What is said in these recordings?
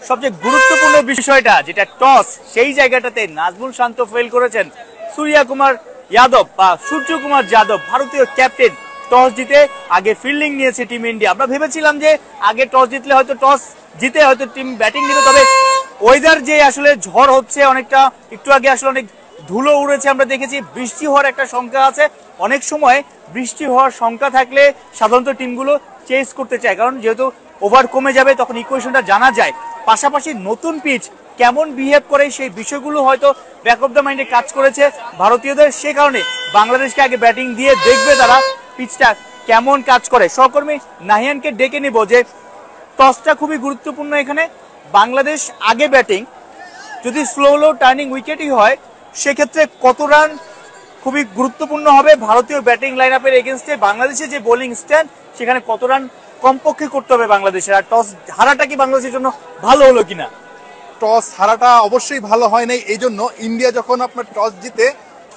সবচেয়ে গুরুত্বপূর্ণ বিষয়টা যেটা টস, সেই জায়গাটাতে নাজমুল শান্ত ফেল করেছেন। সূর্য কুমার যাদব বা সূর্য কুমার যাদব ভারতীয় ক্যাপ্টেন টস জিতে আগে ফিল্ডিং নিয়েছে টিম ইন্ডিয়া। আমরা ভেবেছিলাম যে আগে টস জিতলে হয়তো টস জিতে হয়তো টিম ব্যাটিং নিবে, তবে ওয়েদার যে আসলে ঝড় হচ্ছে, অনেকটা একটু আগে আসলে অনেক ধুলো উড়েছে আমরা দেখেছি, বৃষ্টি হওয়ার একটা সংখ্যা আছে। অনেক সময় বৃষ্টি হওয়ার সংখ্যা থাকলে সাধারণত টিমগুলো চেস করতে চায়, কারণ যেহেতু ওভার কমে যাবে তখন ইকুয়েশনটা জানা যায়। পাশাপাশি নতুন পিচ কেমন বিহেভ করে সেই বিষয়গুলো হয়তো ব্যাক অফ দ্য মাইন্ডে কাজ করেছে ভারতীয়দের। সে কারণে বাংলাদেশকে আগে ব্যাটিং দিয়ে দেখবে তারা পিচটা কেমন কাজ করে। সহকর্মী নাহিয়ানকে ডেকে নিব যে টসটা খুবই গুরুত্বপূর্ণ এখানে। বাংলাদেশ আগে ব্যাটিং, যদি স্লো টার্নিং উইকেটই হয় সেক্ষেত্রে কত রান খুবই গুরুত্বপূর্ণ হবে ভারতীয় ব্যাটিং লাইন আপের এগেনস্টে। বাংলাদেশের যে বোলিং স্ট্যান্ড সেখানে কত রান কমপক্ষে করতে হবে বাংলাদেশের, আর টস হারাটা কি বাংলাদেশের জন্য ভালো হলো কিনা? টস হারাটা অবশ্যই ভালো হয় নাই। এই জন্য ইন্ডিয়া যখন আপনার টস জিতে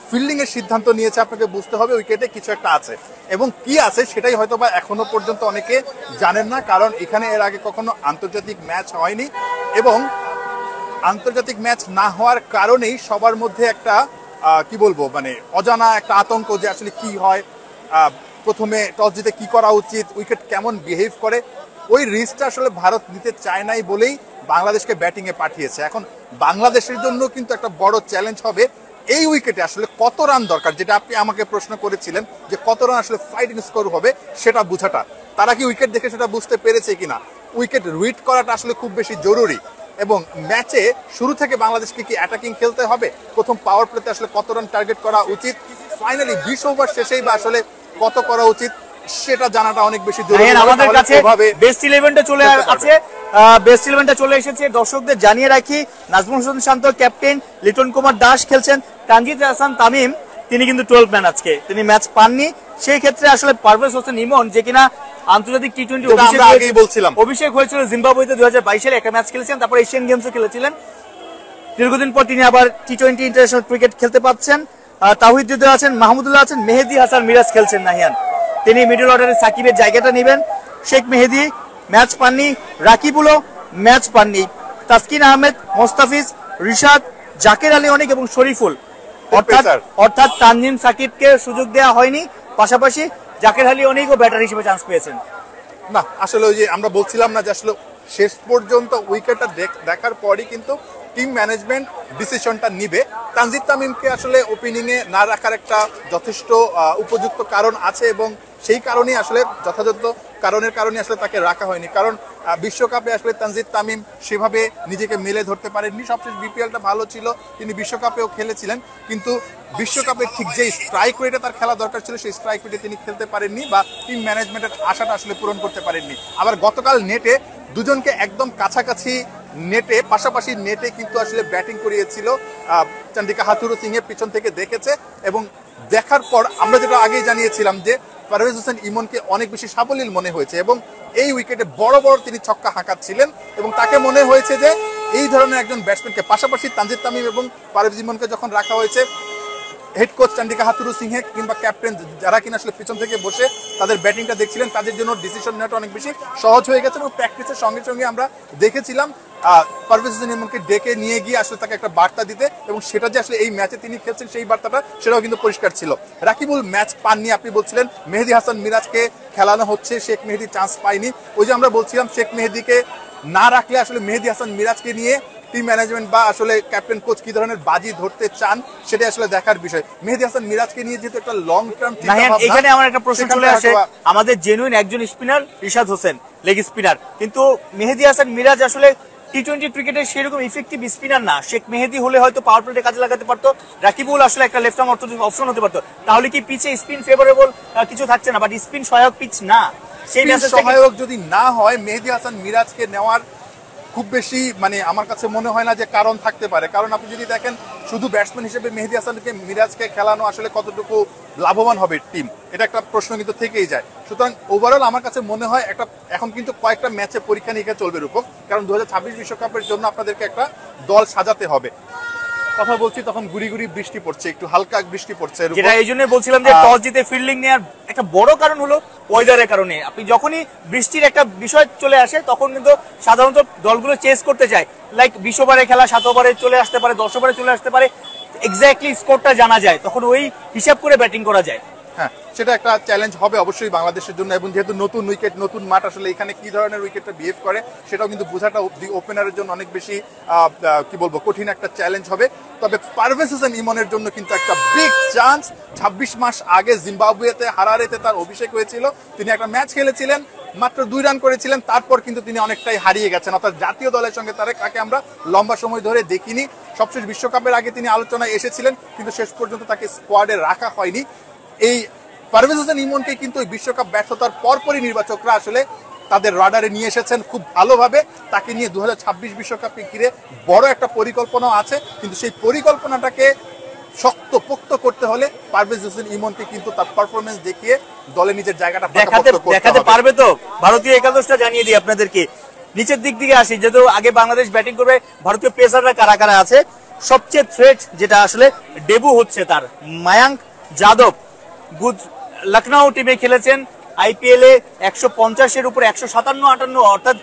ফিল্ডিং এর সিদ্ধান্ত নিয়েছে, আপনাকে বুঝতে হবে উইকেটে কিছু একটা আছে, এবং কি আছে সেটাই হয়তো বা এখনো পর্যন্ত অনেকে জানেন না, কারণ এখানে এর আগে কখনো আন্তর্জাতিক ম্যাচ হয়নি, এবং আন্তর্জাতিক ম্যাচ না হওয়ার কারণেই সবার মধ্যে একটা কি বলবো মানে অজানা একটা আতঙ্ক যে আসলে কি হয়, প্রথমে টস জিতে কি করা উচিত, উইকেট কেমন বিহেভ করে। ওই রিস্কটা আসলে ভারত নিতে চায় নাই বলেই বাংলাদেশকে ব্যাটিংয়ে পাঠিয়েছে। এখন বাংলাদেশের জন্য কিন্তু একটা বড় চ্যালেঞ্জ হবে এই উইকেটে আসলে কত রান দরকার, যেটা আপনি আমাকে প্রশ্ন করেছিলেন যে কত রান আসলে ফাইটিং স্কোর হবে সেটা বোঝাটা। তারা কি উইকেট দেখে সেটা বুঝতে পেরেছে কিনা? উইকেট রিড করাটা আসলে খুব বেশি জরুরি, এবং ম্যাচে শুরু থেকে বাংলাদেশকে কি অ্যাটাকিং খেলতে হবে, প্রথম পাওয়ার প্লেতে আসলে কত রান টার্গেট করা উচিত, ফাইনালি 20 ওভার শেষেই বা আসলে কত করা উচিত, সেটা জানাটা অনেক বেশি জরুরি। আমাদের কাছে বেস্ট ইলেভেনটা চলে আছে, বেস্ট ইলেভেনটা চলে এসেছে। দর্শকদের জানিয়ে রাখি, নাজমুল হোসেন শান্ত ক্যাপ্টেন, লিটন কুমার দাস খেলছেন, তানজিদ হাসান তামিম তিনি কিন্তু 12 ম্যান, আজকে তিনি ম্যাচ পাননি। সেই ক্ষেত্রে আসলে পারভেজ হোসেন ইমন, যে কিনা আন্তর্জাতিক টি-20 অভিষেক হয়েছিল জিম্বাবুয়েতে 2022 সালে, একটা ম্যাচ খেলেছেন, তারপর এশিয়ান গেমসে খেলেছিলেন। দীর্ঘদিন পর তিনি আবার টি-20 ইন্টারন্যাশনাল ক্রিকেট খেলতে পাচ্ছেন। তাওহিদ হৃদয় আছেন, মাহমুদুল্লাহ আছেন, মেহেদী হাসান মিরাজ খেলছেন নাহিয়ান। তিনি মিডল অর্ডারে সাকিবের জায়গাটা নেবেন। শেখ মেহেদী ম্যাচ পাননি, রাকিবুলও ম্যাচ পাননি, তাসকিন আহমেদ, মোস্তাফিজ, রিশাদ, জাকের আলী অনেক এবং শরীফুল, অর্থাৎ তানজিম সাকিবকে সুযোগ দেওয়া হয়নি। পাশাপাশি জাকের আলী অনেকও ব্যাটার হিসেবে চান্স পেয়েছেন। না আসলে ওই যে আমরা বলছিলাম না যে আসলে শেষ পর্যন্ত উইকেটটা দেখার পরই কিন্তু টিম ম্যানেজমেন্ট ডিসিশনটা নিবে। তানজিদ তামিমকে আসলে ওপেনিংয়ে না রাখার একটা যথেষ্ট উপযুক্ত কারণ আছে, এবং সেই কারণেই আসলে যথাযথ কারণের কারণে আসলে তাকে রাখা হয়নি, কারণ বিশ্বকাপে আসলে তানজিদ তামিম সেভাবে নিজেকে মেলে ধরতে পারেননি। সবশেষ বিপিএলটা ভালো ছিল, তিনি বিশ্বকাপেও খেলেছিলেন, কিন্তু বিশ্বকাপে ঠিক যে স্ট্রাইক রেটে তার খেলা দরকার ছিল সেই স্ট্রাইক রেটে তিনি খেলতে পারেননি, বা টিম ম্যানেজমেন্টের আশাটা আসলে পূরণ করতে পারেননি। আবার গতকাল নেটে দুজনকে একদম কাছাকাছি নেটে, পাশাপাশি নেটে কিন্তু আসলে ব্যাটিং করিয়েছিল চন্ডিকা হাথুরু সিং এর পিছন থেকে দেখেছে, এবং দেখার পর আমরা যেটা আগেই জানিয়েছিলাম যে পারভেজ হোসেন ইমনকে অনেক বেশি সাবলীল মনে হয়েছে, এবং এই উইকেটে বড় বড় তিনি ছক্কা হাঁকাচ্ছিলেন, এবং তাকে মনে হয়েছে যে এই ধরনের একজন ব্যাটসম্যানকে, পাশাপাশি তানজিদ তামিম এবং পারভেজ ইমনকে যখন রাখা হয়েছে, হেড কোচ চন্ডিকা হাথুরু সিংহে কিংবা ক্যাপ্টেন যারা কিনা আসলে পিছন থেকে বসে তাদের ব্যাটিংটা দেখছিলেন, তাদের জন্য ডিসিশন নেওয়াটা অনেক বেশি সহজ হয়ে গেছে। এবং প্র্যাকটিসের সঙ্গে সঙ্গে আমরা দেখেছিলাম পারভেজ হোসেন ইমনকে ডেকে নিয়ে গিয়ে আসলে তাকে একটা বার্তা দিতে, এবং সেটা যে আসলে এই ম্যাচে তিনি খেলছেন সেই বার্তাটা সেটাও কিন্তু পরিষ্কার ছিল। রাকিবুল ম্যাচ পাননি, আপনি বলছিলেন মেহেদী হাসান মিরাজকে খেলানো হচ্ছে, শেখ মেহেদী চান্স পায়নি। ওই যে আমরা বলছিলাম শেখ মেহেদীকে না রাখলে আসলে মেহেদী হাসান মিরাজকে নিয়ে টিম ম্যানেজমেন্ট বা আসলে ক্যাপ্টেন কোচ কি ধরনের বাজি ধরতে চান সেটা আসলে দেখার বিষয়। মেহেদী হাসান মিরাজকে নিয়ে যেহেতু একটা লং টার্ম, এখানে আমার একটা প্রশ্ন চলে আসে, আমাদের জেনুইন একজন spinner Rishad Hossain leg spinner, কিন্তু মেহেদী হাসান মিরাজ আসলে টি-20 ক্রিকেটের সেরকম ইফেক্টিভ স্পিনার না। শেখ মেহেদী হলে হয়তো পাওয়ার প্লেতে কাজে লাগাতে পারতো, রাকিবুল আসলে একটা লেফট আর্ম অপশন হতে পারতো। তাহলে কি পিচে স্পিন ফেভারেবল কিছু থাকছে না? বাট স্পিন সহায়ক পিচ না, সেই সহায়ক যদি না হয় মেহেদী হাসান মিরাজকে নেওয়ার খুব বেশি মানে আমার কাছে মনে হয় না যে কারণ থাকতে পারে। কারণ আপনি যদি দেখেন শুধু ব্যাটসম্যান হিসেবে মেহেদী হাসানকে মিরাজকে খেলানো আসলে কতটুকু লাভবান হবে টিম, এটা একটা প্রশ্ন কিন্তু থেকেই যায়। সুতরাং ওভারঅল আমার কাছে মনে হয় একটা এখন কিন্তু কয়েকটা ম্যাচে পরীক্ষা নিরীক্ষা চলবে রূপক, কারণ 2026 বিশ্বকাপের জন্য আপনাদেরকে একটা দল সাজাতে হবে। কথা বলছি তখন গুড়ি গুড়ি বৃষ্টি পড়ছে, একটু হালকা বৃষ্টি পড়ছে, যেটা এই জন্য বলছিলাম যে টস জিতে ফিল্ডিং নেওয়ার একটা বড় কারণ হলো ওয়েদারের কারণে। আপনি যখনই বৃষ্টির একটা বিষয় চলে আসে তখন কিন্তু সাধারণত দলগুলো চেস করতে চায়, লাইক 20 ওভারে খেলা 7 ওভারে চলে আসতে পারে, 10 ওভারে চলে আসতে পারে, এক্স্যাক্টলি স্কোরটা জানা যায়, তখন ওই হিসাব করে ব্যাটিং করা যায়। হ্যাঁ, সেটা একটা চ্যালেঞ্জ হবে অবশ্যই বাংলাদেশের জন্য, এবং যেহেতু নতুন উইকেট, নতুন মাঠ, আসলে এখানে কি ধরনের উইকেটটা বিহেভ করে সেটাও কিন্তু বোঝাটা ওপেনারের জন্য অনেক বেশি কি বলবো কঠিন একটা চ্যালেঞ্জ হবে। তবে পারভেজ হোসেন ইমনের জন্য কিন্তু একটা বিগ চান্স। 26 মাস আগে জিম্বাবুয়েতে হারারেতে তার অভিষেক হয়েছিল, তিনি একটা ম্যাচ খেলেছিলেন, মাত্র 2 রান করেছিলেন, তারপর কিন্তু তিনি অনেকটাই হারিয়ে গেছেন, অর্থাৎ জাতীয় দলের সঙ্গে তাকে আমরা লম্বা সময় ধরে দেখিনি। সবশেষ বিশ্বকাপের আগে তিনি আলোচনায় এসেছিলেন, কিন্তু শেষ পর্যন্ত তাকে স্কোয়াডে রাখা হয়নি। এই পারভেজ হোসেন ইমনকে কিন্তু বিশ্বকাপ ব্যর্থতার পরপরই নির্বাচকরা আসলে তাদের রাডারে নিয়ে এসেছেন খুব ভালোভাবে। তাকে নিয়ে 2026 বিশ্বকাপকে ঘিরে বড় একটা পরিকল্পনা আছে, কিন্তু সেই পরিকল্পনাটাকে শক্তপোক্ত করতে হলে পারভেজ হোসেন ইমনকে কিন্তু তার পারফরমেন্স দেখিয়ে দলে নিজের জায়গাটা দেখাতে পারবে। তো ভারতীয় একাদশটা জানিয়ে দিই আপনাদেরকে, নিচের দিক থেকে আসি, যেহেতু আগে বাংলাদেশ ব্যাটিং করবে, ভারতীয় পেসাররা কারা কারা আছে। সবচেয়ে থ্রেট যেটা আসলে ডেবু হচ্ছে তার, মায়াঙ্ক যাদব, লখনৌ টিমে খেলেছেন, আইপিএল এ 150-এর উপরে 157-58, অর্থাৎ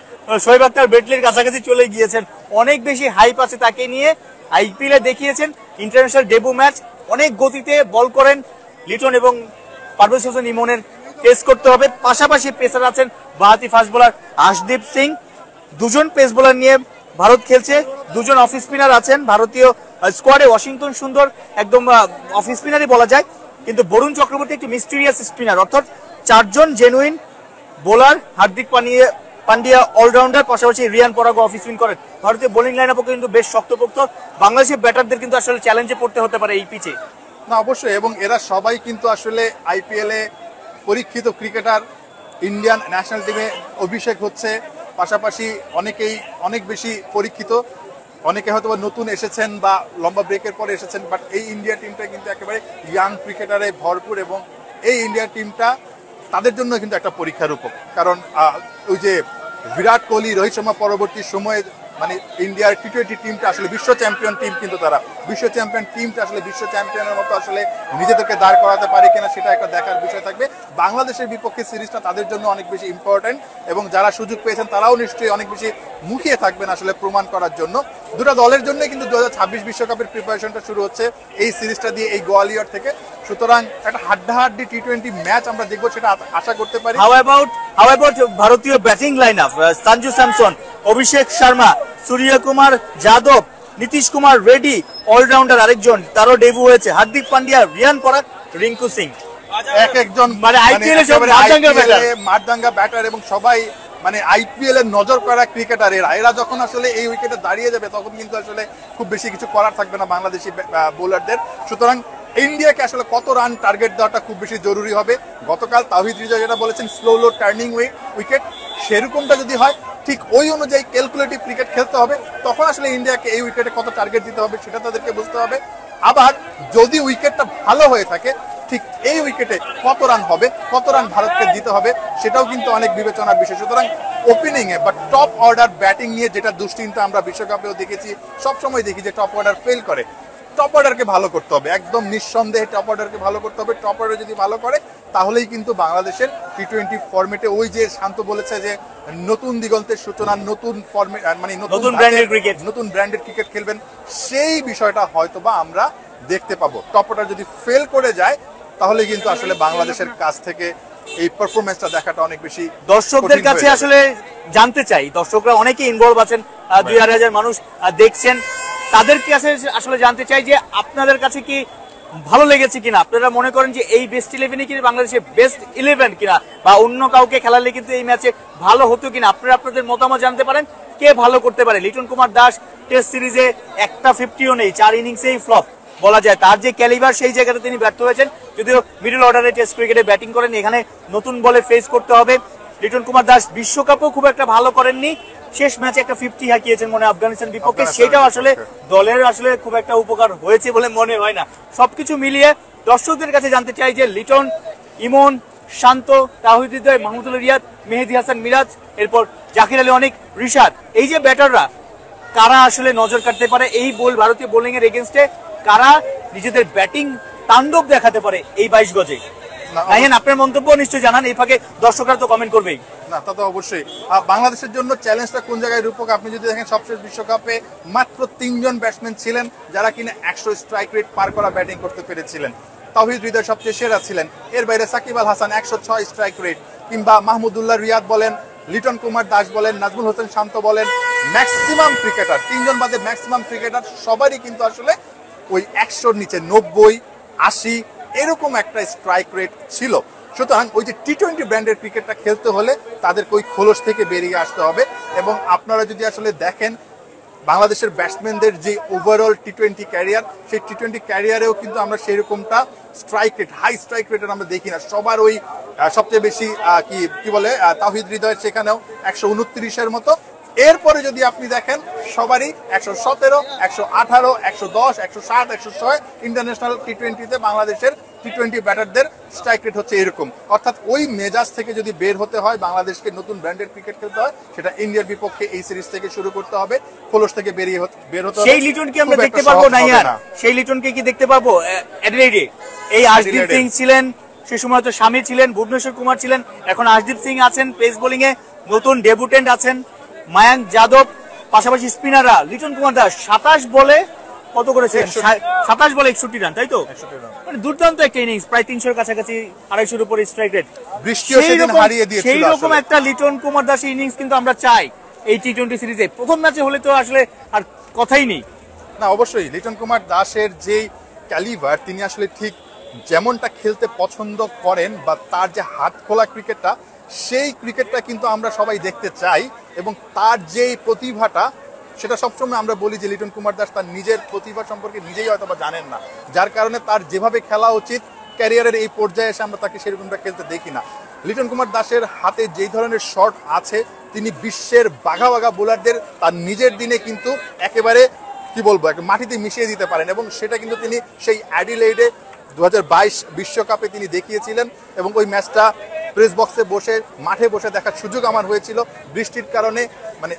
শোয়েব আখতার বেটলির কাছাকাছি চলে গিয়েছেন। অনেক বেশি হাইপ আছে তাকে নিয়ে, আইপিএল এ দেখিয়েছেন, ইন্টারন্যাশনাল ডেবু ম্যাচ, অনেক গতিতে বল করেন। লিটন এবং পারভেজ হোসেন ইমনের পেস করতে হবে। পাশাপাশি পেসার আছেন বাঁহাতি ফাস্ট বোলার আশদীপ সিং। দুজন পেস বোলার নিয়ে ভারত খেলছে, দুজন অফ স্পিনার আছেন ভারতীয় স্কোয়াডে। ওয়াশিংটন সুন্দর একদম অফ স্পিনারই বলা যায়, কিন্তু বরুণ চক্রবর্তী একটি মিস্টিরিয়াস স্পিনার, অর্থাৎ 4 জন genuine bowler. Hardik Pandya allrounder, পাশাপাশি রিয়ান পরাগও অফ স্পিন করেন। ভারতীয় বোলিং লাইন আপও কিন্তু বেশ শক্তপোক্ত। বাংলাদেশের ব্যাটারদের কিন্তু আসলে চ্যালেঞ্জে পড়তে হতে পারে এই পিচে। না অবশ্যই, এবং এরা সবাই কিন্তু আসলে আইপিএল এ পরীক্ষিত ক্রিকেটার, ইন্ডিয়ান ন্যাশনাল টিমে অভিষেক হচ্ছে, পাশাপাশি অনেকেই অনেক বেশি পরীক্ষিত, অনেকে হয়তো নতুন এসেছেন বা লম্বা ব্রেকের পরে এসেছেন, বাট এই ইন্ডিয়া টিমটা কিন্তু একেবারে ইয়াং ক্রিকেটারে ভরপুর, এবং এই ইন্ডিয়া টিমটা তাদের জন্য কিন্তু একটা পরীক্ষার উপর। কারণ ওই যে বিরাট কোহলি, রোহিত শর্মা পরবর্তী সময়ে মানে ইন্ডিয়ার টি20 টিমটা আসলে বিশ্ব চ্যাম্পিয়ন টিম, কিন্তু তারা বিশ্ব চ্যাম্পিয়ন টিমটা আসলে বিশ্ব চ্যাম্পিয়নের মতো আসলে নিজেদেরকে দাঁড় করাতে পারে কিনা সেটা একটা দেখার বিষয় থাকবে। বাংলাদেশের বিপক্ষে সিরিজটা তাদের জন্য অনেক বেশি ইম্পর্টেন্ট, এবং যারা সুযোগ পেয়েছেন তারাও নিশ্চয়ই অনেক বেশি মুখিয়ে থাকবেন আসলে প্রমাণ করার জন্য। দুটো দলের জন্য কিন্তু 2026 বিশ্বকাপের প্রিপারেশনটা শুরু হচ্ছে এই সিরিজটা দিয়ে, এই গোয়ালিয়র থেকে। সুতরাং একটা হাড্ডাহাড্ডি টি20 ম্যাচ আমরা দেখবো, সেটা আশা করতে পারি। হাউ অ্যাবাউট ভারতীয় batting line up? Sanju Samson, Abhishek Sharma, Suryakumar Yadav, Nitish Kumar Reddy, allrounder আরেকজন, তারও ডেবু হয়েছে, হার্দিক পান্ডিয়া, রিয়ান পরাগ, রিঙ্কু সিং। একজন মানে আইপিএল এ সব মারদাঙ্গা ব্যাটার, এবং সবাই মানে আইপিএল এর নজর করা ক্রিকেটার। এরা যখন আসলে এই উইকেটে দাঁড়িয়ে যাবে তখন কিন্তু আসলে খুব বেশি কিছু করার থাকবে না বাংলাদেশি বোলারদের। সুতরাং ইন্ডিয়াকে আসলে কত রান টার্গেট দেওয়াটা খুব বেশি জরুরি হবে। গতকাল তাওহিদ রিজা যেটা বলেছেন, স্লো টার্নিং উইকেট, সেরকমটা যদি হয় ঠিক ওই অনুযায়ী ক্যালকুলেটিভ ক্রিকেট খেলতে হবে। তখন আসলে ইন্ডিয়াকে এই উইকেটে কত টার্গেট দিতে হবে সেটা তাদেরকে বুঝতে হবে। আবার যদি উইকেটটা ভালো হয়ে থাকে, ঠিক এই উইকেটে কত রান হবে, কত রান ভারতকে দিতে হবে, সেটাও কিন্তু অনেক বিবেচনার বিষয়। সুতরাং ওপেনিং এ বা টপ অর্ডার ব্যাটিং নিয়ে যেটা দুশ্চিন্তা আমরা বিশ্বকাপেও দেখেছি, সবসময় দেখি যে টপ অর্ডার ফেল করে। টপ অর্ডারকে ভালো করতে হবে, একদম নিঃসন্দেহে টপ অর্ডারকে ভালো করতে হবে। টপ অর্ডার যদি ভালো করে তাহলেই কিন্তু বাংলাদেশের টি20 ফরম্যাটে ওই যে শান্ত বলেছে যে নতুন দিগন্তের সূচনা, নতুন ফরম্যাট মানে নতুন ব্র্যান্ডের ক্রিকেট খেলবেন, সেই বিষয়টা হয়তোবা আমরা দেখতে পাবো। টপ অর্ডার যদি ফেল করে যায় তাহলে কিন্তু আসলে বাংলাদেশের কাছ থেকে এই পারফরমেন্সটা দেখাটা অনেক বেশি দর্শকদের কাছে আসলে জানতে চাই। দর্শকরা অনেকে ইনভলভ আছেন, 2,000 মানুষ দেখছেন, তাদের কাছে আসলে জানতে চাই যে আপনাদের কাছে কি ভালো লেগেছে কিনা, আপনারা মনে করেন যে এই বেস্ট 11 কি বাংলাদেশের বেস্ট 11 কিনা, বা অন্য কাউকে খেলালে কিন্তু এই ম্যাচে ভালো হতো কিনা, আপনারা আপনাদের মতামত জানতে পারেন। কে ভালো করতে পারে? লিটন কুমার দাস টেস্ট সিরিজে একটা 50ও নেই, 4 ইনিংসেই ফ্লপ বলা যায়। তার যে ক্যালিবার সেই জায়গাতে তিনি ব্যর্থ হয়েছেন, যদিও মিডল অর্ডারে টেস্ট ক্রিকেটে ব্যাটিং করেন, এখানে নতুন বলে ফেস করতে হবে। লিটন কুমার দাস বিশ্বকাপও খুব একটা ভালো করেননি, শেষ ম্যাচে একটা 50 হাঁকিয়েছেন মনে আফগানিস্তান বিপক্ষে, সেটাও আসলে দলের আসলে খুব একটা উপকার হয়েছে বলে মনে হয় না। সবকিছু মিলিয়ে দর্শকদের কাছে জানতে চাই যে লিটন, ইমন, শান্ত, তাওহিদ হৃদয়, মাহমুদুল রিয়াদ, মেহেদী হাসান মিরাজ, এরপর জাকির আলী অনিক, রিশাদ, এই যে ব্যাটাররা কারা আসলে নজর কাটতে পারে এই ভারতীয় বোলিং এর এগেনস্টে, কারা নিজেদের ব্যাটিং তাণ্ডব দেখাতে পারে এই 22 গজে। নাইয়ান, আপনার মন্তব্য নিশ্চয়ই জানান, এই ফাঁকে দর্শকরা তো কমেন্ট করবেই। না, তা তো অবশ্যই। বাংলাদেশের জন্য চ্যালেঞ্জটা কোন জায়গায় রূপক, আপনি যদি দেখেন সবশেষ বিশ্বকাপে মাত্র 3 জন ব্যাটসম্যান ছিলেন যারা কিনা 100 স্ট্রাইক রেট পার করা ব্যাটিং করতে পেরেছিলেন। তাওহিদ হৃদয় সবচেয়ে সেরা ছিলেন, এর বাইরে সাকিব আল হাসান 106 স্ট্রাইক রেট, কিংবা মাহমুদুল্লাহ রিয়াদ বলেন, লিটন কুমার দাস বলেন, নাজমুল হোসেন শান্ত বলেন, ম্যাক্সিমাম ক্রিকেটার 3 জন বাদে ম্যাক্সিমাম ক্রিকেটার সবারই কিন্তু আসলে ওই 100-র নিচে 90, 80 এরকম একটা স্ট্রাইক রেট ছিল। সুতরাং ওই যে টি-20 ব্র্যান্ডের ক্রিকেটটা খেলতে হলে তাদেরকে ওই খোলস থেকে বেরিয়ে আসতে হবে। এবং আপনারা যদি আসলে দেখেন বাংলাদেশের ব্যাটসম্যানদের যে ওভারঅল টি-20 ক্যারিয়ার, সেই টি-20 ক্যারিয়ারেও কিন্তু আমরা সেরকমটা স্ট্রাইক রেট, হাই স্ট্রাইক রেটের আমরা দেখি না। সবার ওই সবচেয়ে বেশি কি বলে তাওহিদ হৃদয়ের সেখানেও 129-এর মতো। এরপরে যদি আপনি দেখেন সবারই 117, 118, 110, 107, 106 ইন্টারন্যাশনাল টি-20তে বাংলাদেশের টি-20 ব্যাটারদের স্ট্রাইক রেট হচ্ছে এরকম। অর্থাৎ ওই মেজাজ থেকে যদি বের হতে হয়, বাংলাদেশকে নতুন ব্র্যান্ডের ক্রিকেট খেলতে হয়, সেটা ইন্ডিয়ার বিপক্ষে এই সিরিজ থেকে শুরু করতে হবে, খোলস থেকে বের হতে হবে। সেই লিটন কি আমরা দেখতে পারবো না? সেই লিটনকে কি দেখতে পারবো অ্যাডিলেডে? এই আশদীপ সিং ছিলেন সে সময়, তো স্বামী ছিলেন, ভুবনেশ্বর কুমার ছিলেন, এখন আশদীপ সিং আছেন পেস বোলিং এ, নতুন ডেবুটেন্ট আছেন মায়াঙ্ক যাদব, পাশাপাশি স্পিনাররা লিটন কুমার দাস 27 বলে কত করেছেন? 27 বলে 61 রান, তাই তো? মানে দুর্দান্ত একটা ইনিংস, প্রায় 300-এর কাছাকাছি, 250-এর উপরে স্ট্রাইক রেট। সেই রকম একটা লিটন কুমার দাস ইনিংস কিন্তু আমরা চাই এই টি-20 সিরিজে। প্রথম ম্যাচে হলে তো আসলে আর কথাই নেই। না, অবশ্যই লিটন কুমার দাসের যেই ক্যালিভার, তিনি আসলে ঠিক যেমনটা খেলতে পছন্দ করেন বা তার যে হাত খোলা ক্রিকেটটা, সেই ক্রিকেটটা কিন্তু আমরা সবাই দেখতে চাই। এবং তার যেই প্রতিভাটা, সেটা সবসময় আমরা বলি যে লিটন কুমার দাস তার নিজের প্রতিভা সম্পর্কে নিজেই হয়তো বা জানেন না, যার কারণে তার যেভাবে খেলা উচিত ক্যারিয়ারের এই পর্যায়ে এসে আমরা তাকে সেরকমটা খেলতে দেখি না। লিটন কুমার দাসের হাতে যেই ধরনের শট আছে, তিনি বিশ্বের বাঘা বাঘা বোলারদের তার নিজের দিনে কিন্তু একেবারে কি বলবো মাটিতে মিশিয়ে দিতে পারেন। এবং সেটা কিন্তু তিনি সেই অ্যাডিলেইডে 2022 বিশ্বকাপে তিনি দেখিয়েছিলেন। এবং ওই ম্যাচটা প্রেস বক্সে বসে মাঠে বসে দেখার সুযোগ আমার হয়েছিল, বৃষ্টির কারণে মানে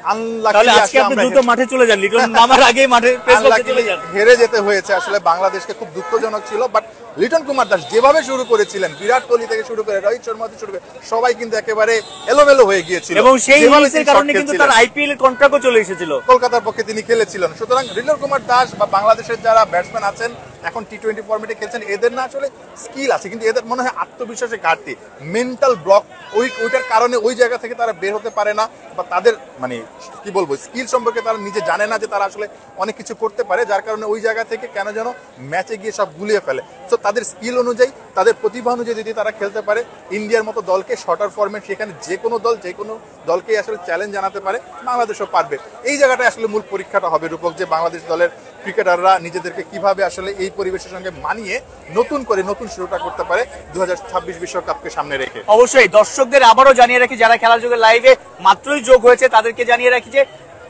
হেরে যেতে হয়েছে। আসলে বাংলাদেশকে খুব দুঃখজনক ছিল। বাট লিটন কুমার দাস যেভাবে শুরু করেছিলেন, বিরাট কোহলি থেকে শুরু করে রোহিত শর্মা থেকে শুরু করে সবাই কিন্তু একেবারে এলোমেলো হয়ে গিয়েছিল, এবং সেই ইনিংসের কারণে কিন্তু তার আইপিএল এর কন্ট্রাক্টও চলে এসেছিল, কলকাতার পক্ষে তিনি খেলেছিলেন। সুতরাং লিটন কুমার দাস বা বাংলাদেশের যারা ব্যাটসম্যান আছেন এখন টি-20 ফরম্যাটে খেলছেন, এদের না আসলে স্কিল আছে, কিন্তু এদের মনে হয় আত্মবিশ্বাসের ঘাটতি, মেন্টাল ব্লক, ওইটার কারণে ওই জায়গা থেকে তারা বের হতে পারে না, বা তাদের মানে কি বলবো স্কিল সম্পর্কে তারা নিজে জানে না যে তারা আসলে অনেক কিছু করতে পারে, যার কারণে ওই জায়গা থেকে কেন যেন ম্যাচে গিয়ে সব গুলিয়ে ফেলে। সো তাদের স্কিল অনুযায়ী, তাদের প্রতিভা অনুযায়ী যদি তারা খেলতে পারে, ইন্ডিয়ার মতো দলকে শর্টার ফরম্যাট, সেখানে যে কোনো দলকে আসলে চ্যালেঞ্জ জানাতে পারে, বাংলাদেশও পারবে। এই জায়গাটায় আসলে মূল পরীক্ষাটা হবে রূপক, যে বাংলাদেশ দলের ক্রিকেটাররা নিজেদেরকে কিভাবে আসলে এই পরিবেশের সঙ্গে মানিয়ে নতুন শুরুটা করতে পারে 2026 বিশ্বকাপকে সামনে রেখে। অবশ্যই দর্শকদের আবারও জানিয়ে রাখি, যারা খেলার যোগে লাইভে মাত্রই যোগ হয়েছে তাদেরকে জানিয়ে রাখি যে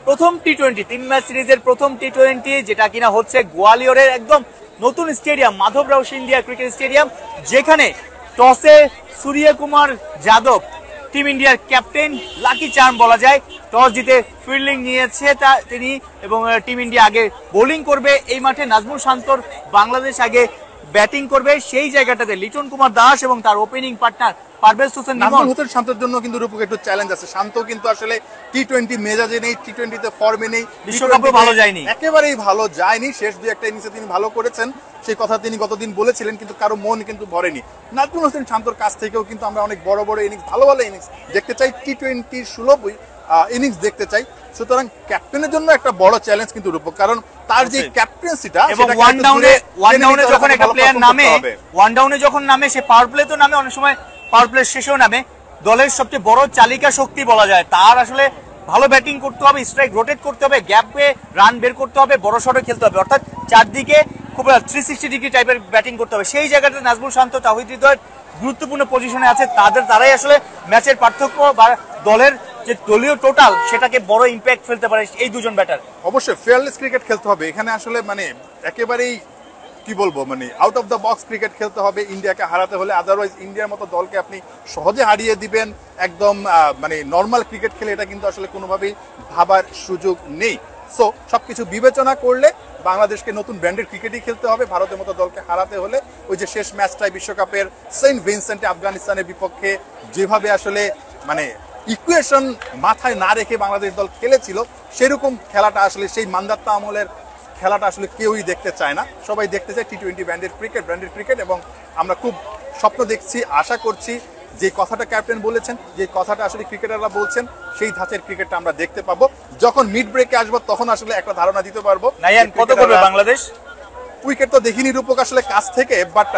প্রথম টি-20 3 ম্যাচ সিরিজের প্রথম টি-20 যেটা কিনা হচ্ছে গোয়ালিয়রের একদম নতুন stadium Madhavrao Scindia cricket stadium, যেখানে টসে সূর্যকুমার যাদব টিম ইন্ডিয়ার ক্যাপ্টেন, লাকি চার্ম বলা যায়, টস জিতে ফিল্ডিং নিয়েছে তিনি, এবং টিম ইন্ডিয়া আগে বোলিং করবে এই মাঠে, নাজমুল শান্তর বাংলাদেশ আগে ব্যাটিং করবে। সেই জায়গাটাতে লিটন কুমার দাস এবং তার ওপেনিং পার্টনার পারভেজ হোসেন নাজমুল হোসেন শান্তর জন্য কিন্তু রূপক একটু চ্যালেঞ্জ আছে। শান্ত কিন্তু আসলে টি-20 মেজাজে নেই, টি-20 তে ফর্মে নেই, বিশ্বকাপে ভালো যায়নি, একেবারেই ভালো যায়নি। শেষ দুই একটা ইনিংসে তিনি ভালো করেছেন, সেই কথা তিনি গতদিন বলেছিলেন, কিন্তু কারো মন কিন্তু ভরেনি। নাজমুল হোসেন শান্তর কাছ থেকেও কিন্তু আমরা অনেক বড় বড় ইনিংস, ভালো ইনিংস দেখতে চাই, টি-20 সুলভ ইনিংস দেখতে চাই। সুতরাং ক্যাপ্টেনের জন্য একটা বড় চ্যালেঞ্জ কিন্তু রূপক, কারণ তার যে ক্যাপ্টেন্সিটা, এবং ওয়ান ডাউনে যখন একটা প্লেয়ার নামে, ওয়ান ডাউনে যখন নামে, সে পাওয়ার প্লে তো নামে, অনেক সময় পাওয়ার প্লে শেষেও নামে, দলের সবচেয়ে বড় চালিকা শক্তি বলা যায়। তার আসলে ভালো ব্যাটিং করতে হবে, স্ট্রাইক রোটেট করতে হবে, গ্যাপে রান বের করতে হবে, বড় শটে খেলতে হবে, অর্থাৎ চারদিকে খুব 360 ডিগ্রি টাইপের ব্যাটিং করতে হবে। সেই জায়গাতে নাজমুল শান্ত, তাওহিদ হৃদয় গুরুত্বপূর্ণ পজিশনে আছে, তারাই আসলে ম্যাচের পার্থক্য বা দলের যে দলীয় টোটাল সেটাকে বড় ইম্প্যাক্ট ফেলতে পারে এই দুজন ব্যাটার। অবশ্যই ফেয়ারলেস ক্রিকেট খেলতে হবে এখানে, আসলে মানে একেবারেই কি বলবো মানে out of the box cricket খেলতে হবে ইন্ডিয়াকে হারাতে হলে। আদারওয়াইজ ইন্ডিয়ার মতো দলকে আপনি সহজে হারিয়ে দিবেন একদম মানে নর্মাল ক্রিকেট খেলে, এটা কিন্তু আসলে কোনোভাবেই ভাবার সুযোগ নেই। সো সবকিছু বিবেচনা করলে বাংলাদেশকে নতুন ব্র্যান্ডের ক্রিকেটই খেলতে হবে। ভারতের মতো দলকে হারাতে হলে ওই যে শেষ ম্যাচটাই বিশ্বকাপের সেন্ট ভিনসেন্টে আফগানিস্তানের বিপক্ষে যেভাবে আসলে মানে ইকুয়েশন মাথায় না রেখে বাংলাদেশ দল খেলেছিল, সেরকম খেলাটা আসলে সেই মান্দাত্তা আমলের খেলাটা আসলে কেউই দেখতে চায় না। সবাই দেখতে চায় টি-20 ব্র্যান্ডের ক্রিকেট এবং আমরা খুব স্বপ্ন দেখছি, আশা করছি যে কথাটা ক্যাপ্টেন বলেছেন, যে কথাটা আসলে ক্রিকেটাররা বলছেন, সেই ধাঁচের ক্রিকেটটা আমরা দেখতে পাবো। যখন মিড ব্রেকে আসবো তখন আসলে একটা ধারণা দিতে পারবো নাইয়ান কত করবে বাংলাদেশ। উইকেট তো দেখিনি রূপক আসলে কাছ থেকে, বাট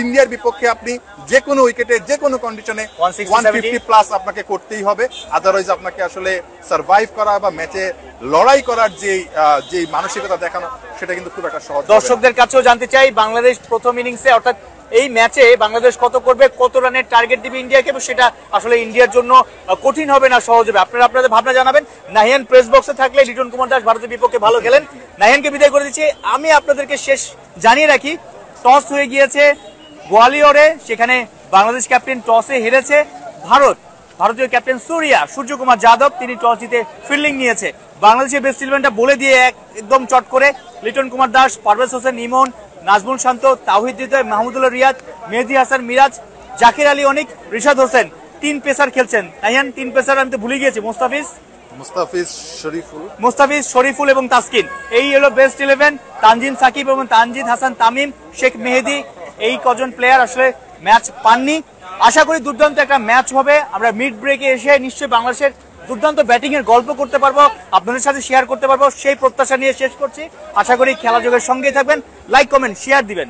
ইন্ডিয়ার বিপক্ষে আপনি যে কোনো উইকেটে যে কোনো কন্ডিশনে 150 প্লাস আপনাকে করতেই হবে, আদারওয়াইজ আপনাকে আসলে সার্ভাইভ করা বা ম্যাচে লড়াই করার যে মানসিকতা দেখানো সেটা কিন্তু খুব একটা সহজ। দর্শকদের কাছেও জানতে চাই বাংলাদেশ প্রথম ইনিংসে অর্থাৎ এই ম্যাচে বাংলাদেশ কত করবে, কত রানের টার্গেট দিবে ইন্ডিয়াকে, এবং সেটা আসলে ইন্ডিয়ার জন্য কঠিন হবে না সহজ হবে, আপনারা আপনাদের ভাবনা জানাবেন। নাহিয়ান প্রেস বক্সে থাকলে লিটন কুমার দাস ভারতের বিপক্ষে ভালো খেলেন, নাহিয়ানকে বিদায় করে দিচ্ছি। আমি আপনাদেরকে শেষ জানিয়ে রাখি, টস হয়ে গিয়েছে গোয়ালিয়রে, সেখানে বাংলাদেশ ক্যাপ্টেন টসে হেরেছে। ভারতীয় ক্যাপ্টেন সূর্যকুমার যাদব তিনি টস জিতে ফিল্ডিং নিয়েছে। বাংলাদেশের বেস্ট ইলেভেনটা বলে দিয়ে একদম চট করে লিটন কুমার দাস, পারভেজ হোসেন ইমন, নাজমুল শান্ত, তাওহিদ হৃদয়, মাহমুদুল্লাহ রিয়াদ, মেহেদী হাসান মিরাজ, জাকির আলী অনিক, রিশাদ হোসেন, 3 পেসার খেলছেন। নাইয়ান 3 পেসার আমি তো ভুলে গিয়েছি, মুস্তাফিজ, শরীফুল এবং তাসকিন, এই হলো বেস্ট ইলেভেন। তানজিম সাকিব এবং তানজিদ হাসান তামিম, শেখ মেহেদী, এই কজন প্লেয়ার আসলে ম্যাচ পাননি। আশা করি দুর্দান্ত একটা ম্যাচ হবে। আমরা মিড ব্রেকে এসে নিশ্চয়ই বাংলাদেশের দুর্দান্ত ব্যাটিং এর গল্প করতে পারবো, আপনাদের সাথে শেয়ার করতে পারবো, সেই প্রত্যাশা নিয়ে শেষ করছি। আশা করি খেলা যোগের সঙ্গেই থাকবেন, লাইক কমেন্ট শেয়ার দিবেন।